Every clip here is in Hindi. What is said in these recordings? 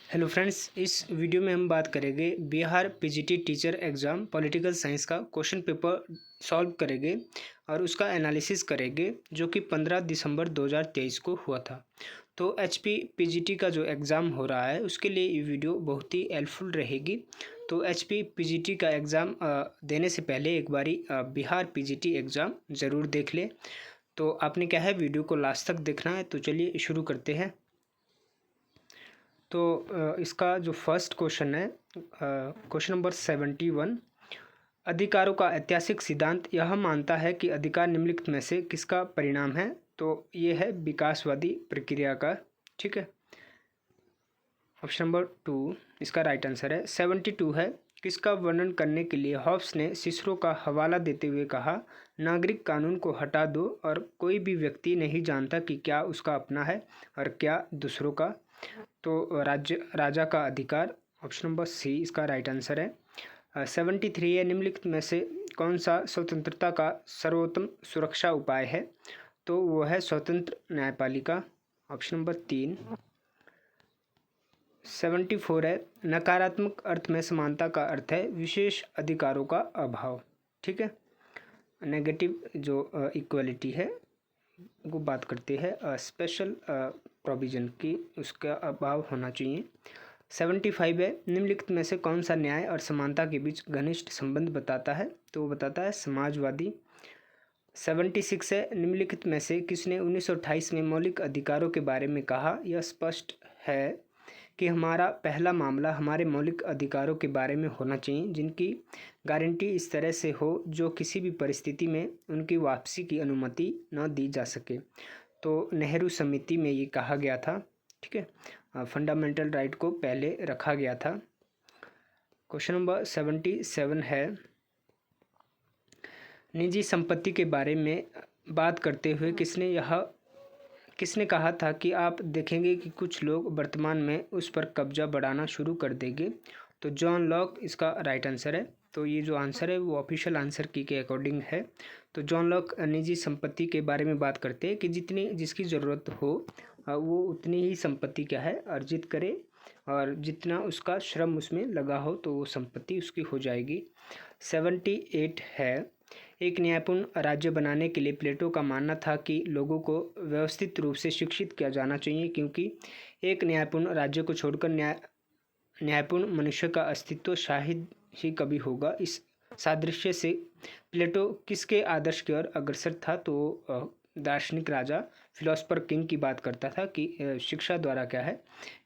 हेलो फ्रेंड्स, इस वीडियो में हम बात करेंगे Bihar PGT teacher exam political science का क्वेश्चन पेपर सॉल्व करेंगे और उसका एनालिसिस करेंगे जो कि 15 दिसंबर 2023 को हुआ था। तो एचपी पीजीटी का जो एग्ज़ाम हो रहा है उसके लिए ये वीडियो बहुत ही हेल्पफुल रहेगी। तो एचपी पीजीटी का एग्ज़ाम देने से पहले एक बारी बिहार पीजीटी एग्ज़ाम ज़रूर देख ले। तो आपने क्या है, वीडियो को लास्ट तक देखना है। तो चलिए शुरू करते हैं। तो इसका जो फर्स्ट क्वेश्चन है, क्वेश्चन नंबर 71, अधिकारों का ऐतिहासिक सिद्धांत यह मानता है कि अधिकार निम्नलिखित में से किसका परिणाम है। तो ये है विकासवादी प्रक्रिया का। ठीक है, ऑप्शन नंबर 2 इसका राइट आंसर है। 72 है, किसका वर्णन करने के लिए हॉब्स ने सिसरो का हवाला देते हुए कहा, नागरिक कानून को हटा दो और कोई भी व्यक्ति नहीं जानता कि क्या उसका अपना है और क्या दूसरों का। तो राजा का अधिकार, ऑप्शन नंबर सी इसका राइट आंसर है। 73 है, निम्नलिखित में से कौन सा स्वतंत्रता का सर्वोत्तम सुरक्षा उपाय है। तो वो है स्वतंत्र न्यायपालिका, ऑप्शन नंबर 3। 74 है, नकारात्मक अर्थ में समानता का अर्थ है विशेष अधिकारों का अभाव। ठीक है, नेगेटिव जो इक्वलिटी है वो बात करते हैं स्पेशल प्रोविज़न की, उसका अभाव होना चाहिए। 75 है, निम्नलिखित में से कौन सा न्याय और समानता के बीच घनिष्ठ संबंध बताता है। तो वो बताता है समाजवादी। 76 है, निम्नलिखित में से किसने 1928 में मौलिक अधिकारों के बारे में कहा, यह स्पष्ट है कि हमारा पहला मामला हमारे मौलिक अधिकारों के बारे में होना चाहिए जिनकी गारंटी इस तरह से हो जो किसी भी परिस्थिति में उनकी वापसी की अनुमति न दी जा सके। तो नेहरू समिति में ये कहा गया था। ठीक है, फंडामेंटल राइट को पहले रखा गया था। क्वेश्चन नंबर 77 है, निजी संपत्ति के बारे में बात करते हुए किसने कहा था कि आप देखेंगे कि कुछ लोग वर्तमान में उस पर कब्जा बढ़ाना शुरू कर देंगे। तो जॉन लॉक इसका राइट आंसर है। तो ये जो आंसर है वो ऑफिशियल आंसर की के अकॉर्डिंग है। तो जॉन लॉक निजी संपत्ति के बारे में बात करते हैं कि जिसकी ज़रूरत हो वो उतनी ही संपत्ति क्या है अर्जित करे और जितना उसका श्रम उसमें लगा हो तो वो संपत्ति उसकी हो जाएगी। 78 है, एक न्यायपूर्ण राज्य बनाने के लिए प्लेटो का मानना था कि लोगों को व्यवस्थित रूप से शिक्षित किया जाना चाहिए क्योंकि एक न्यायपूर्ण राज्य को छोड़कर न्यायपूर्ण मनुष्य का अस्तित्व शायद ही कभी होगा। इस सादृश्य से प्लेटो किसके आदर्श की ओर अग्रसर था। तो दार्शनिक राजा फिलोसफर किंग की बात करता था कि शिक्षा द्वारा क्या है,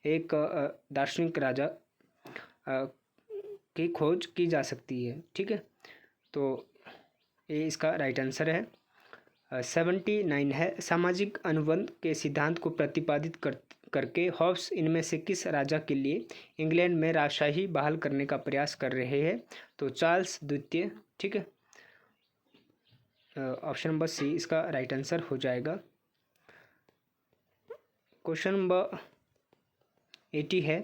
एक दार्शनिक राजा की खोज की जा सकती है। ठीक है, तो ये इसका राइट आंसर है। 79 है, सामाजिक अनुबंध के सिद्धांत को प्रतिपादित करके हॉब्स इनमें से किस राजा के लिए इंग्लैंड में राजशाही बहाल करने का प्रयास कर रहे हैं। तो चार्ल्स द्वितीय। ठीक है, ऑप्शन नंबर सी इसका राइट आंसर हो जाएगा। क्वेश्चन नंबर 80 है,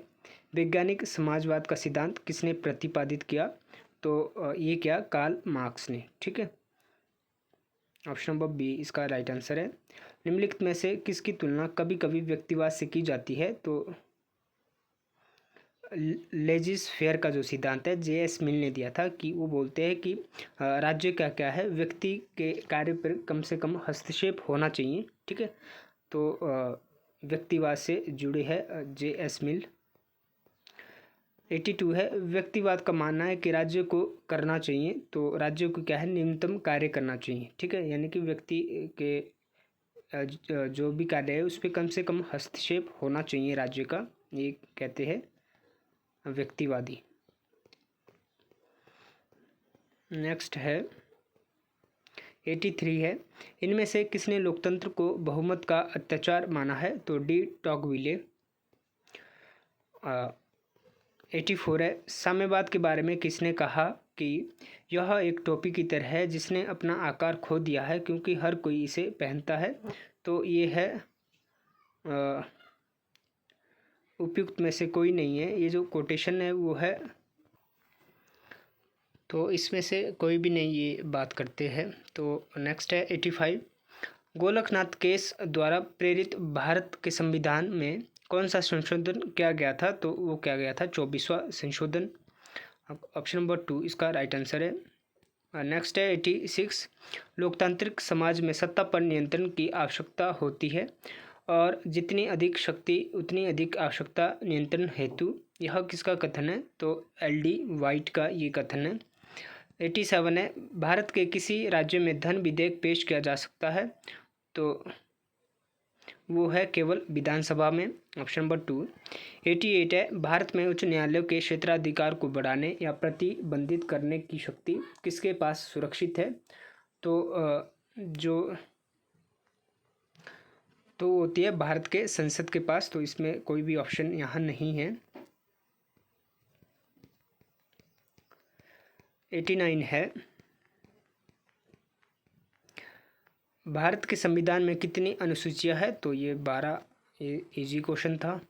वैज्ञानिक समाजवाद का सिद्धांत किसने प्रतिपादित किया। तो ये क्या, कार्ल मार्क्स ने। ठीक है, ऑप्शन नंबर बी इसका राइट आंसर है। निम्नलिखित में से किसकी तुलना कभी कभी व्यक्तिवाद से की जाती है। तो लेजिस फेयर का जो सिद्धांत है J.S. मिल ने दिया था कि वो बोलते हैं कि राज्य क्या क्या है, व्यक्ति के कार्य पर कम से कम हस्तक्षेप होना चाहिए। ठीक है, तो व्यक्तिवाद से जुड़े है J.S. मिल। 82 है, व्यक्तिवाद का मानना है कि राज्य को करना चाहिए, तो राज्य को क्या है, न्यूनतम कार्य करना चाहिए। ठीक है, यानी कि व्यक्ति के जो भी कार्य है उस पर कम से कम हस्तक्षेप होना चाहिए राज्य का, ये कहते हैं व्यक्तिवादी। नेक्स्ट है 83 है, इनमें से किसने लोकतंत्र को बहुमत का अत्याचार माना है। तो डी टॉकविले। 84 है, साम्यवाद के बारे में किसने कहा कि यह एक टोपी की तरह है जिसने अपना आकार खो दिया है क्योंकि हर कोई इसे पहनता है। तो ये है उपयुक्त में से कोई नहीं है, ये जो कोटेशन है वो है, तो इसमें से कोई भी नहीं ये बात करते हैं। तो नेक्स्ट है 85, गोलकनाथ केस द्वारा प्रेरित भारत के संविधान में कौन सा संशोधन किया गया था? तो वो किया गया था 24वां संशोधन। ऑप्शन नंबर 2 इसका राइट आंसर है। नेक्स्ट है 86। लोकतांत्रिक समाज में सत्ता पर नियंत्रण की आवश्यकता होती है और जितनी अधिक शक्ति उतनी अधिक आवश्यकता नियंत्रण हेतु। यह किसका कथन है? तो एल.डी. वाइट का ये कथन है। 87 है। भारत के किसी राज्य में धन विधेयक पेश किया जा सकता है? तो वो है केवल विधानसभा में। Option number 2। 88 है। भारत में उच्च न्यायालयों के क्षेत्राधिकार को बढ़ाने या प्रतिबंधित करने की शक्ति किसके पास सुरक्षित है? तो होती है भारत के संसद के पास। तो इसमें कोई भी ऑप्शन यहाँ नहीं है। 89 है। भारत के संविधान में कितनी अनुसूचियां हैं? तो ये 12 इजी क्वेश्चन था।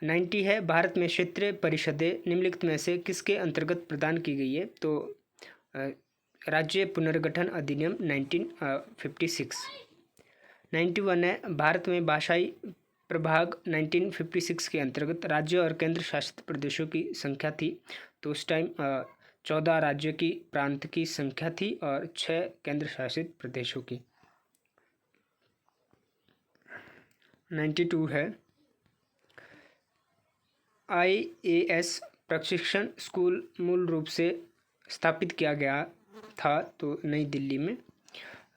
90 है। भारत में क्षेत्रीय परिषदें निम्नलिखित में से किसके अंतर्गत प्रदान की गई है? तो राज्य पुनर्गठन अधिनियम 1956। 91 है। भारत में भाषाई प्रभाग 1956 के अंतर्गत राज्य और केंद्र शासित प्रदेशों की संख्या थी। तो उस टाइम 14 राज्य की प्रांत की संख्या थी और 6 केंद्र शासित प्रदेशों की। 92 है। IAS प्रशिक्षण स्कूल मूल रूप से स्थापित किया गया था तो नई दिल्ली में।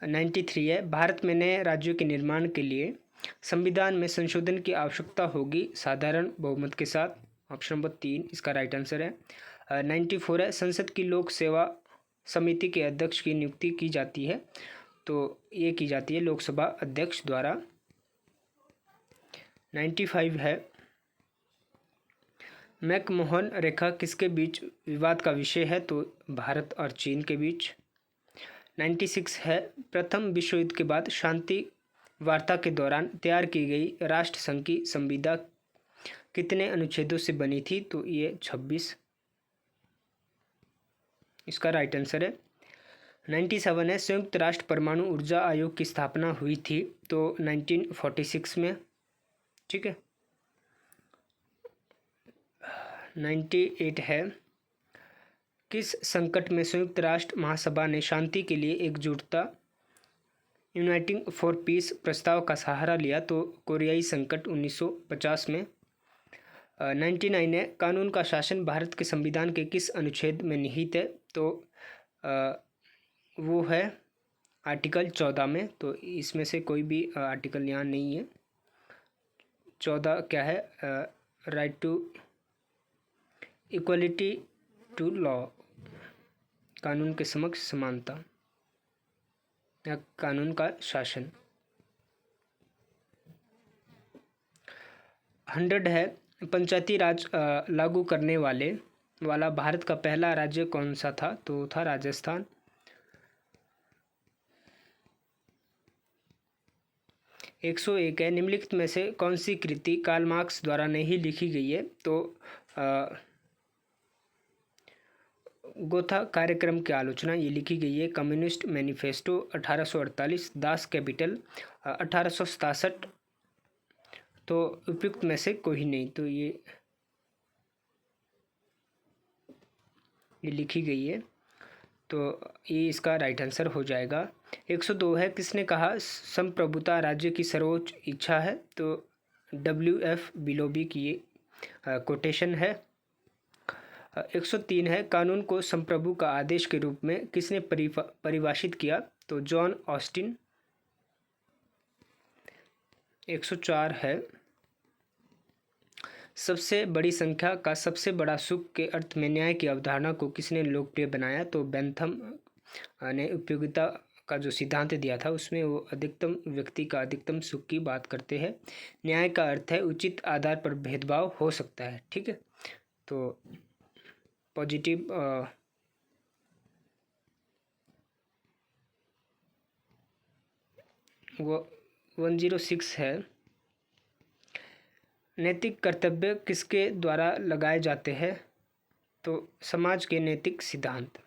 93 है। भारत में नए राज्यों के निर्माण के लिए संविधान में संशोधन की आवश्यकता होगी साधारण बहुमत के साथ। ऑप्शन नंबर 3 इसका राइट आंसर है। 94 है। संसद की लोक सेवा समिति के अध्यक्ष की नियुक्ति की जाती है? तो ये की जाती है लोकसभा अध्यक्ष द्वारा। 95 है। मैकमोहन रेखा किसके बीच विवाद का विषय है? तो भारत और चीन के बीच। 96 है। प्रथम विश्व युद्ध के बाद शांति वार्ता के दौरान तैयार की गई राष्ट्रसंघ की संविदा कितने अनुच्छेदों से बनी थी? तो ये 26 इसका राइट आंसर है। 97 है। संयुक्त राष्ट्र परमाणु ऊर्जा आयोग की स्थापना हुई थी? तो 1946 में। ठीक है। 98 है। किस संकट में संयुक्त राष्ट्र महासभा ने शांति के लिए एकजुटता यूनाइटिंग फॉर पीस प्रस्ताव का सहारा लिया? तो कोरियाई संकट 1950 में। 99 है। कानून का शासन भारत के संविधान के किस अनुच्छेद में निहित है? तो वो है आर्टिकल 14 में। तो इसमें से कोई भी आर्टिकल यहाँ नहीं है। 14 क्या है? Right to equality to law, कानून के समक्ष समानता या कानून का शासन। 100 है। पंचायती राज लागू करने वाला भारत का पहला राज्य कौन सा था? तो था राजस्थान। 101 है। निम्नलिखित में से कौन सी कृति कार्ल मार्क्स द्वारा नहीं लिखी गई है? तो गोथा कार्यक्रम की आलोचना ये लिखी गई है। Communist manifesto 1848, Das Kapital 1867। तो उपयुक्त में से कोई नहीं। तो ये लिखी गई है। तो ये इसका राइट आंसर हो जाएगा। 102 है। किसने कहा संप्रभुता राज्य की सर्वोच्च इच्छा है? तो WF बिलोबी की ये कोटेशन है। 103 है। कानून को संप्रभु का आदेश के रूप में किसने परिभाषित किया? तो जॉन ऑस्टिन। 104 है। सबसे बड़ी संख्या का सबसे बड़ा सुख के अर्थ में न्याय की अवधारणा को किसने लोकप्रिय बनाया? तो बेंथम ने उपयोगिता का जो सिद्धांत दिया था उसमें वो अधिकतम व्यक्ति का अधिकतम सुख की बात करते हैं। न्याय का अर्थ है उचित आधार पर भेदभाव हो सकता है। ठीक है। तो पॉजिटिव 106 है। नैतिक कर्तव्य किसके द्वारा लगाए जाते हैं? तो समाज के नैतिक सिद्धांत।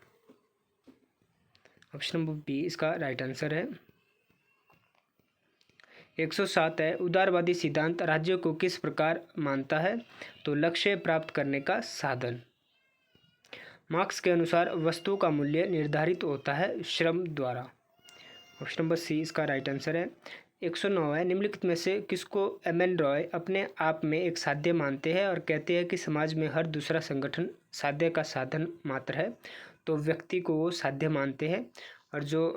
ऑप्शन नंबर बी इसका राइट आंसर है। 107 है उदारवादी सिद्धांत राज्य को किस प्रकार मानता है? तो लक्ष्य प्राप्त करने का साधन। मार्क्स के अनुसार वस्तु का मूल्य निर्धारित होता है श्रम द्वारा। ऑप्शन नंबर सी इसका राइट आंसर है। 109 है निम्नलिखित में से किसको एम.एन. रॉय अपने आप में एक साध्य मानते हैं और कहते हैं कि समाज में हर दूसरा संगठन साध्य का साधन मात्र है? तो व्यक्ति को वो साध्य मानते हैं और जो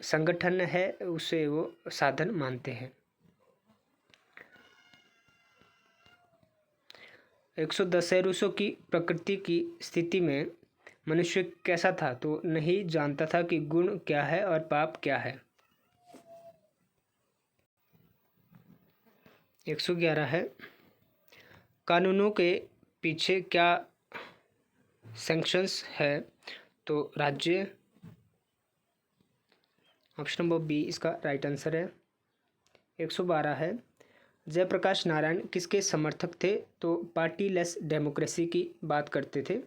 संगठन है उसे वो साधन मानते हैं। 110 है रूसो की प्रकृति की स्थिति में मनुष्य कैसा था? तो नहीं जानता था कि गुण क्या है और पाप क्या है। 111 है कानूनों के पीछे क्या सैंक्शंस है? तो राज्य। ऑप्शन नंबर बी इसका राइट आंसर है। 112 है जयप्रकाश नारायण किसके समर्थक थे? तो पार्टी लेस डेमोक्रेसी की बात करते थे।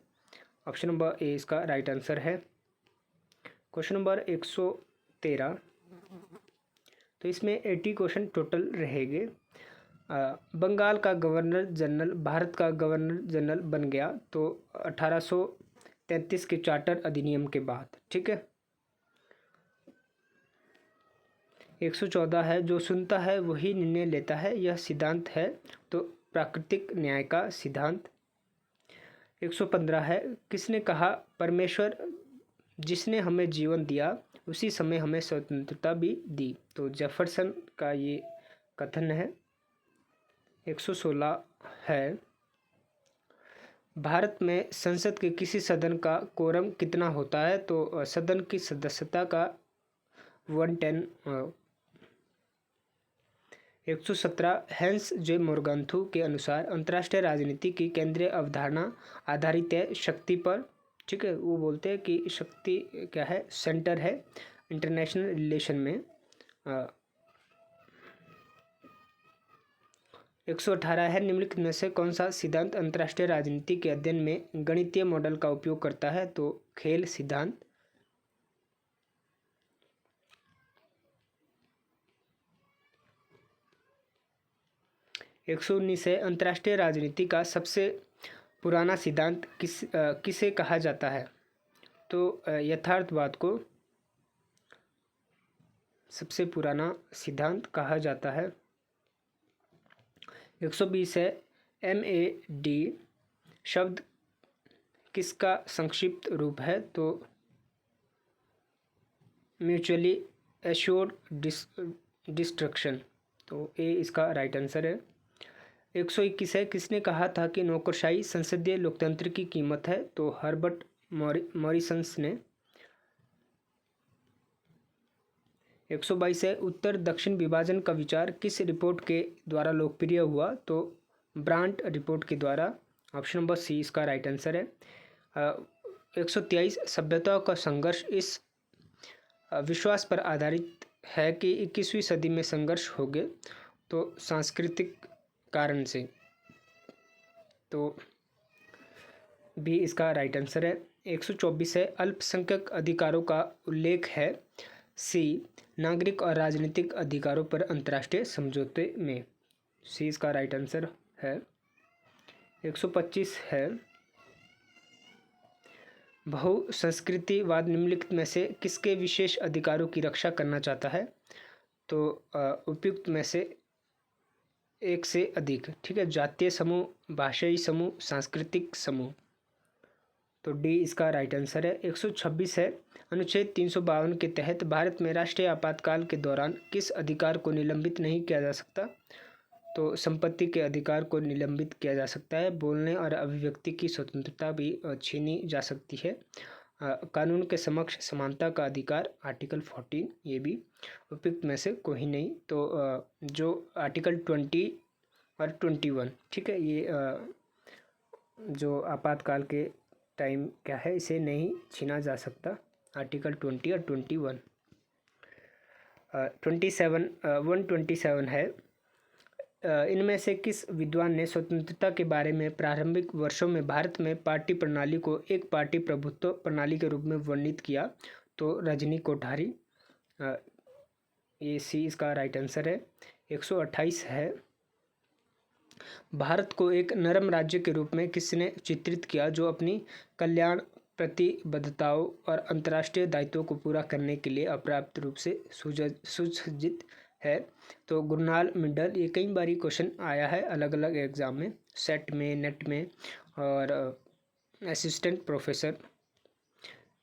ऑप्शन नंबर ए इसका राइट आंसर है। क्वेश्चन नंबर 113, तो इसमें 80 क्वेश्चन टोटल रहेंगे। बंगाल का गवर्नर जनरल भारत का गवर्नर जनरल बन गया तो 1833 के चार्टर अधिनियम के बाद। ठीक है। 114 है जो सुनता है वही निर्णय लेता है, यह सिद्धांत है? तो प्राकृतिक न्याय का सिद्धांत। 115 है किसने कहा परमेश्वर जिसने हमें जीवन दिया उसी समय हमें स्वतंत्रता भी दी? तो जेफरसन का ये कथन है। 116 है भारत में संसद के किसी सदन का कोरम कितना होता है? तो सदन की सदस्यता का 110। 117 हैंस जे मोरगांथू के अनुसार अंतर्राष्ट्रीय राजनीति की केंद्रीय अवधारणा आधारित है शक्ति पर। ठीक है, वो बोलते हैं कि शक्ति क्या है, सेंटर है इंटरनेशनल रिलेशन में। 118 है निम्नलिखित में से कौन सा सिद्धांत अंतर्राष्ट्रीय राजनीति के अध्ययन में गणितीय मॉडल का उपयोग करता है? तो खेल सिद्धांत। 119 है अंतर्राष्ट्रीय राजनीति का सबसे पुराना सिद्धांत किसे कहा जाता है? तो यथार्थवाद को सबसे पुराना सिद्धांत कहा जाता है। 120 है MAD शब्द किसका संक्षिप्त रूप है? तो म्यूचुअली एश्योर्ड डिस्ट्रक्शन। तो ए इसका राइट आंसर है। 121 है किसने कहा था कि नौकरशाही संसदीय लोकतंत्र की कीमत है? तो हर्बर्ट मॉरिसंस ने। 122 है उत्तर दक्षिण विभाजन का विचार किस रिपोर्ट के द्वारा लोकप्रिय हुआ? तो ब्रांट रिपोर्ट के द्वारा। ऑप्शन नंबर सी इसका राइट आंसर है। 123 सभ्यताओं का संघर्ष इस विश्वास पर आधारित है कि 21वीं सदी में संघर्ष होंगे, तो सांस्कृतिक कारण से। तो बी इसका राइट आंसर है। 124 है अल्पसंख्यक अधिकारों का उल्लेख है सी नागरिक और राजनीतिक अधिकारों पर अंतर्राष्ट्रीय समझौते में। सी इसका राइट आंसर है। 125 है बहुसंस्कृतिवाद निम्नलिखित में से किसके विशेष अधिकारों की रक्षा करना चाहता है? तो उपयुक्त में से एक से अधिक। ठीक है, जातीय समूह, भाषाई समूह, सांस्कृतिक समूह। तो डी इसका राइट आंसर है। 126 है अनुच्छेद 352 के तहत भारत में राष्ट्रीय आपातकाल के दौरान किस अधिकार को निलंबित नहीं किया जा सकता? तो संपत्ति के अधिकार को निलंबित किया जा सकता है। बोलने और अभिव्यक्ति की स्वतंत्रता भी छीनी जा सकती है। कानून के समक्ष समानता का अधिकार आर्टिकल 14, ये भी उपयुक्त में से कोई नहीं। तो जो आर्टिकल 20 और 21, ठीक है, ये जो आपातकाल के टाइम क्या है, इसे नहीं छीना जा सकता। आर्टिकल 20 और 21। 127 है इनमें से किस विद्वान ने स्वतंत्रता के बारे में प्रारंभिक वर्षों में भारत में पार्टी प्रणाली को एक पार्टी प्रभुत्व प्रणाली के रूप में वर्णित किया? तो रजनी कोठारी। ये सी इसका राइट आंसर है। 128 है, भारत को एक नरम राज्य के रूप में किसने चित्रित किया जो अपनी कल्याण प्रतिबद्धताओं और अंतर्राष्ट्रीय दायित्वों को पूरा करने के लिए अपर्याप्त रूप से सुसज्जित है? तो गुरनाल मिंडल। ये कई बारी क्वेश्चन आया है अलग अलग एग्जाम में, सेट में, नेट में और असिस्टेंट प्रोफेसर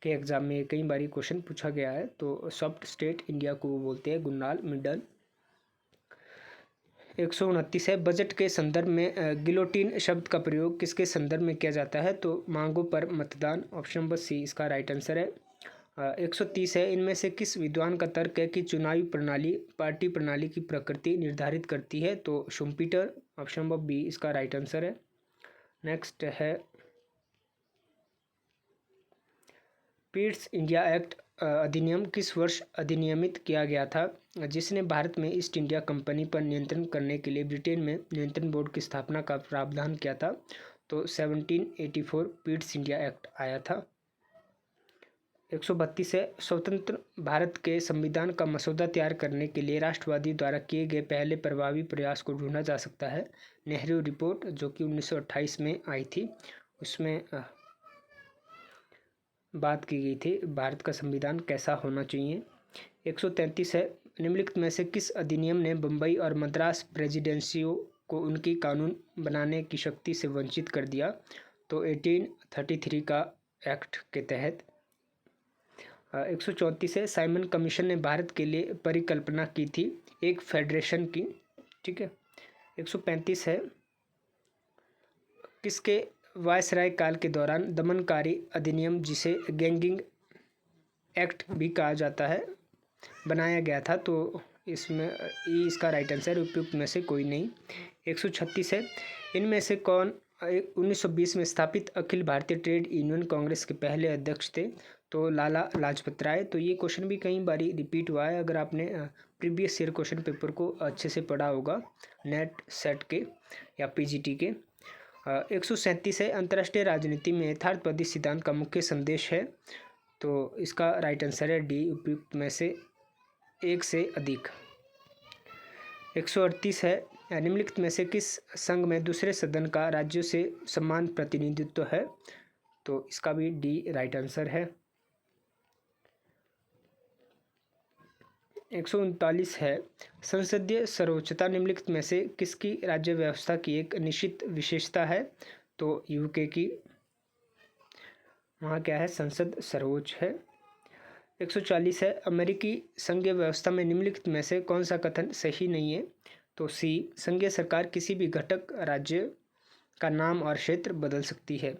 के एग्ज़ाम में कई बारी क्वेश्चन पूछा गया है। तो सॉफ्ट स्टेट इंडिया को वो बोलते हैं गुरनाल मिंडल। 129 है, बजट के संदर्भ में गिलोटिन शब्द का प्रयोग किसके संदर्भ में किया जाता है? तो मांगों पर मतदान, ऑप्शन नंबर सी इसका राइट आंसर है। 130 है, इनमें से किस विद्वान का तर्क है कि चुनावी प्रणाली पार्टी प्रणाली की प्रकृति निर्धारित करती है? तो शुम्पीटर, ऑप्शन नंबर बी इसका राइट आंसर है। नेक्स्ट है, पीट्स इंडिया एक्ट अधिनियम किस वर्ष अधिनियमित किया गया था, जिसने भारत में ईस्ट इंडिया कंपनी पर नियंत्रण करने के लिए ब्रिटेन में नियंत्रण बोर्ड की स्थापना का प्रावधान किया था? तो 1784 पीट्स इंडिया एक्ट आया था। 132 है, स्वतंत्र भारत के संविधान का मसौदा तैयार करने के लिए राष्ट्रवादी द्वारा किए गए पहले प्रभावी प्रयास को ढूंढा जा सकता है? नेहरू रिपोर्ट, जो कि 1928 में आई थी, उसमें बात की गई थी भारत का संविधान कैसा होना चाहिए। 133 है, निम्नलिखित में से किस अधिनियम ने बम्बई और मद्रास प्रेसिडेंसियों को उनकी कानून बनाने की शक्ति से वंचित कर दिया? तो 1833 का एक्ट के तहत। 134 है, साइमन कमीशन ने भारत के लिए परिकल्पना की थी एक फेडरेशन की, ठीक है। 135 है, किसके वायसराय काल के दौरान दमनकारी अधिनियम, जिसे गैंगिंग एक्ट भी कहा जाता है, बनाया गया था? तो इसमें ये इसका राइट आंसर, उपयुक्त में से कोई नहीं। 136 है, इनमें से कौन 1920 में स्थापित अखिल भारतीय ट्रेड यूनियन कांग्रेस के पहले अध्यक्ष थे? तो लाला लाजपत राय। तो ये क्वेश्चन भी कई बारी रिपीट हुआ है, अगर आपने प्रीवियस ईयर क्वेश्चन पेपर को अच्छे से पढ़ा होगा, नेट सेट के या पीजीटी के। 137 है, अंतर्राष्ट्रीय राजनीति में यथार्थवादी सिद्धांत का मुख्य संदेश है? तो इसका राइट आंसर है डी, उपयुक्त में से एक से अधिक। 138 है, निम्नलिखित में से किस संघ में दूसरे सदन का राज्यों से समान प्रतिनिधित्व है? तो इसका भी डी राइट आंसर है। 139 है, संसदीय सर्वोच्चता निम्नलिखित में से किसकी राज्य व्यवस्था की एक निश्चित विशेषता है? तो यूके की, वहाँ क्या है, संसद सर्वोच्च है। 140 है, अमेरिकी संघीय व्यवस्था में निम्नलिखित में से कौन सा कथन सही नहीं है? तो सी, संघीय सरकार किसी भी घटक राज्य का नाम और क्षेत्र बदल सकती है।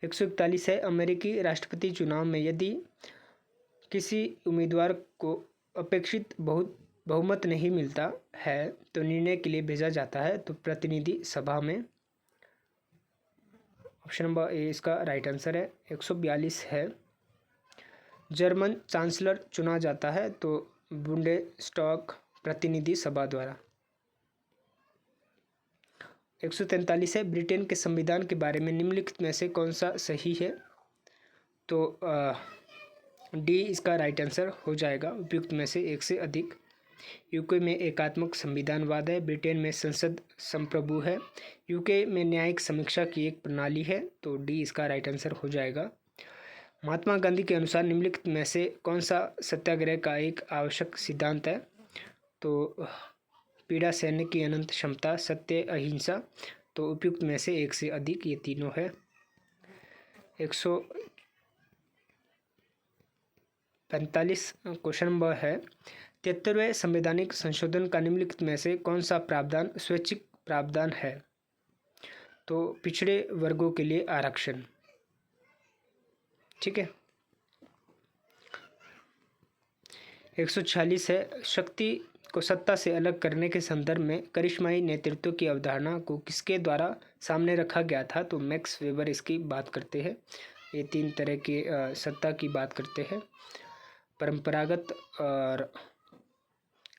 141 है, अमेरिकी राष्ट्रपति चुनाव में यदि किसी उम्मीदवार को अपेक्षित बहुमत नहीं मिलता है तो निर्णय के लिए भेजा जाता है? तो प्रतिनिधि सभा में, ऑप्शन नंबर ए इसका राइट आंसर है। 142 है, जर्मन चांसलर चुना जाता है? तो बुंडेस्टैग प्रतिनिधि सभा द्वारा। 143 है, ब्रिटेन के संविधान के बारे में निम्नलिखित में से कौन सा सही है? तो डी इसका राइट आंसर हो जाएगा, उपयुक्त में से एक से अधिक। यूके में एकात्मक संविधानवाद है, ब्रिटेन में संसद संप्रभु है, यूके में न्यायिक समीक्षा की एक प्रणाली है। तो डी इसका राइट आंसर हो जाएगा। महात्मा गांधी के अनुसार निम्नलिखित में से कौन सा सत्याग्रह का एक आवश्यक सिद्धांत है? तो पीड़ा सहने की अनंत क्षमता, सत्य, अहिंसा। तो उपयुक्त में से एक से अधिक, ये तीनों है। 145 क्वेश्चन नंबर है, 73वें संवैधानिक संशोधन का निम्नलिखित में से कौन सा प्रावधान स्वैच्छिक प्रावधान है? तो पिछड़े वर्गों के लिए आरक्षण, ठीक है। 146 है, शक्ति को सत्ता से अलग करने के संदर्भ में करिश्माई नेतृत्व की अवधारणा को किसके द्वारा सामने रखा गया था? तो मैक्स वेबर इसकी बात करते हैं। ये तीन तरह की सत्ता की बात करते हैं, परंपरागत और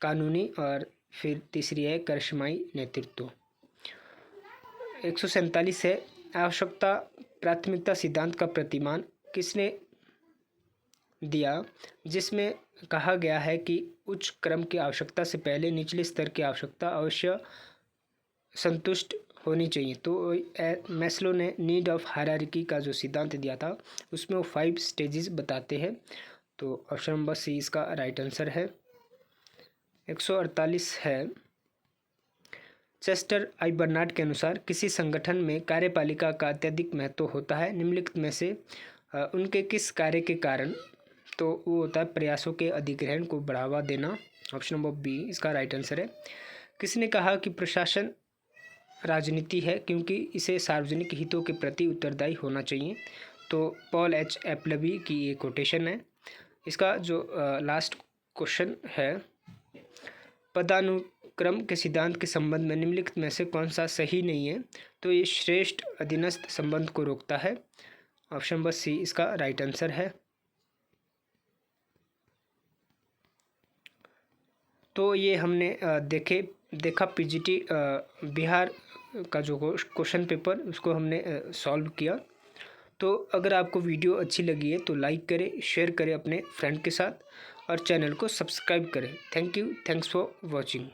कानूनी, और फिर तीसरी है करिश्माई नेतृत्व। 147 है, आवश्यकता प्राथमिकता सिद्धांत का प्रतिमान किसने दिया, जिसमें कहा गया है कि उच्च क्रम की आवश्यकता से पहले निचले स्तर की आवश्यकता अवश्य संतुष्ट होनी चाहिए। तो मैस्लो ने नीड ऑफ हायरार्की का जो सिद्धांत दिया था उसमें वो 5 स्टेजेस बताते हैं। तो ऑप्शन नंबर सी इसका राइट आंसर है। 148 है, चेस्टर आई बर्नार्ड के अनुसार किसी संगठन में कार्यपालिका का अत्यधिक महत्व होता है, निम्नलिखित में से उनके किस कार्य के कारण? तो वो होता है प्रयासों के अधिग्रहण को बढ़ावा देना। ऑप्शन नंबर बी इसका राइट आंसर है। किसने कहा कि प्रशासन राजनीति है क्योंकि इसे सार्वजनिक हितों के प्रति उत्तरदायी होना चाहिए? तो पॉल एच एप्लबी की ये कोटेशन है। इसका जो लास्ट क्वेश्चन है, पदानुक्रम के सिद्धांत के संबंध में निम्नलिखित में से कौन सा सही नहीं है? तो ये श्रेष्ठ अधीनस्थ संबंध को रोकता है। ऑप्शन नंबर सी इसका राइट आंसर है। तो ये हमने देखा पीजीटी बिहार का जो क्वेश्चन पेपर उसको हमने सॉल्व किया। तो अगर आपको वीडियो अच्छी लगी है तो लाइक करें, शेयर करें अपने फ्रेंड के साथ और चैनल को सब्सक्राइब करें। Thank you, thanks for watching.